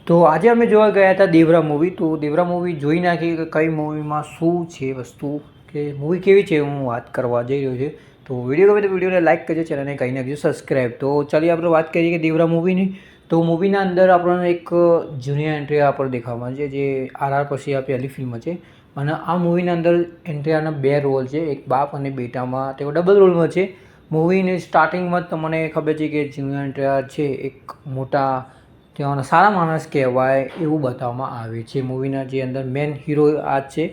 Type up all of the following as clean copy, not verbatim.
તો આજે અમે જોવા ગયા હતા દેવરા મૂવી. તો દેવરા મૂવી જોઈ નાખી કે કઈ મૂવીમાં શું છે વસ્તુ, કે મૂવી કેવી છે હું વાત કરવા જઈ રહ્યો છું. તો વિડીયો ગમે તો વિડીયોને લાઇક કરજો, ચેનલને કહી નાખજો સબસ્ક્રાઈબ. તો ચાલીએ આપણે વાત કરીએ કે દેવરા મૂવીની. તો મૂવીના અંદર આપણને એક જૂનિયર એન્ટ્રી આપણને દેખાવામાં છે, જે RR પછી આ પહેલી ફિલ્મ છે. અને આ મૂવીના અંદર એન્ટ્રીયાના બે રોલ છે, એક બાપ અને બેટામાં તેઓ ડબલ રોલમાં છે. મૂવીની સ્ટાર્ટિંગમાં જ તમને ખબર છે કે જૂનિયર એન્ટ્રીયા છે એક મોટા તેઓના સારા માણસ કહેવાય એવું બતાવવામાં આવે છે. મૂવીના જે અંદર મેન હીરો આ જ છે.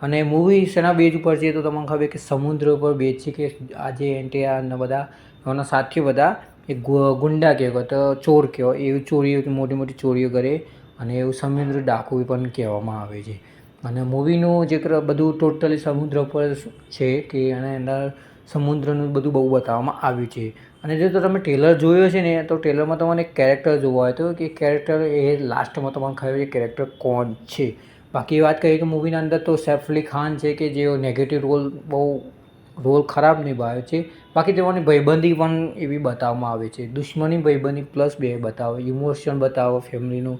અને મૂવી શેના બેઝ ઉપર છે તો તમને ખબર કે સમુદ્ર ઉપર બેઝ છે, કે આજે એન્ટીઆરના બધા એના સાથી બધા એક ગુંડા કહેવાય તો ચોર કહેવાય, એવી ચોરીઓ મોટી મોટી ચોરીઓ કરે અને એવું સમુદ્ર ડાકુ પણ કહેવામાં આવે છે. અને મૂવીનું જે બધું ટોટલી સમુદ્ર ઉપર છે, કે એના અંદર સમુદ્રનું બધું બહુ બતાવવામાં આવ્યું છે. અને જો તમે ટ્રેલર જોયો છે ને, તો ટ્રેલરમાં તમને એક કેરેક્ટર જોવા હોય તો કે કેરેક્ટર એ લાસ્ટમાં તમને ખબર છે કેરેક્ટર કોણ છે. બાકી વાત કરીએ કે મૂવીના અંદર તો સૈફ અલી ખાન છે, કે જેઓ નેગેટિવ રોલ ખરાબ નિભાવ્યો છે. બાકી તેઓની ભાઈબંધી પણ એવી બતાવવામાં આવે છે, દુશ્મની ભાઈબંધી પ્લસ બે બતાવે, ઇમોશન બતાવો ફેમિલીનું,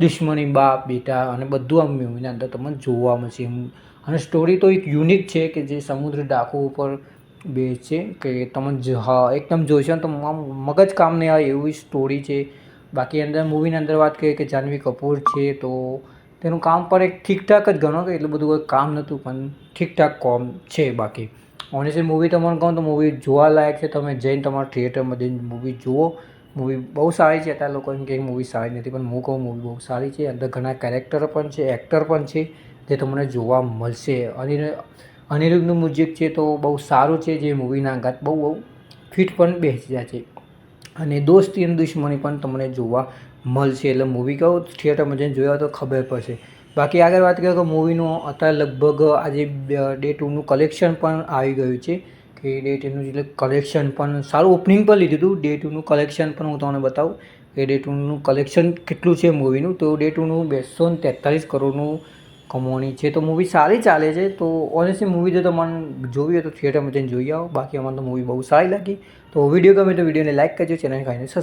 દુશ્મની બાપ બેટા અને બધું આ મૂવીના અંદર તમને જોવા મળશે. અને સ્ટોરી તો એક યુનિક છે કે જે સમુદ્ર ડાકુ ઉપર બેઝ છે, કે તમે એકદમ જોઈશો તો મગજ કામ નહીં આવે એવી સ્ટોરી છે. બાકી અંદર મૂવીની અંદર વાત કરીએ કે જાહ્નવી કપૂર છે, તો તેનું કામ પણ એક ઠીકઠાક જ ગણો, કે એટલું બધું કોઈ કામ નહોતું પણ ઠીકઠાક કામ છે. બાકી ઓનેસ્ટલી મૂવી તમને કહું તો મૂવી જોવાલાયક છે. તમે જઈને તમારા થિયેટરમાં જઈને મૂવી જુઓ. મૂવી બહુ સારી છે. અત્યારે લોકો એમ કે મૂવી સારી નથી, પણ હું કહું મૂવી બહુ સારી છે. અંદર ઘણા કેરેક્ટર પણ છે, એક્ટર પણ છે, જે તમને જોવા મળશે. અનિરુદ્ધનું મ્યુઝિક છે તો બહુ સારું છે, જે મૂવીના ગાત બહુ ફિટ પણ બેસી જાય છે. અને દોસ્તી અને દુશ્મની પણ તમને જોવા મળશે. એટલે મૂવી કહું થિયેટરમાં જઈને જોયા તો ખબર પડશે. બાકી આગળ વાત કરીએ તો મૂવીનું અત્યારે લગભગ આજે ડે 2નું કલેક્શન પણ આવી ગયું છે, કે ડે 2નું એટલે કલેક્શન પણ સારું ઓપનિંગ પણ લીધું હતું. ડે 2નું કલેક્શન પણ હું તમને બતાવું કે ડે 2નું કલેક્શન કેટલું છે મૂવીનું. તો ડે 2નું 243 કરોડનું કમાણી છે. તો મૂવી સારી ચાલે છે. તો ઓનેસ્ટલી મૂવી જો તમને જોવી હોય તો થિયેટરમાં જઈને જોઈ આવો. બાકી અમારે તો મૂવી બહુ સારી લાગી. તો વિડીયો ગમે તો વિડીયોને લાઇક કરજો, ચેનલ ખાઈને સબસ્ક્રાઈબ.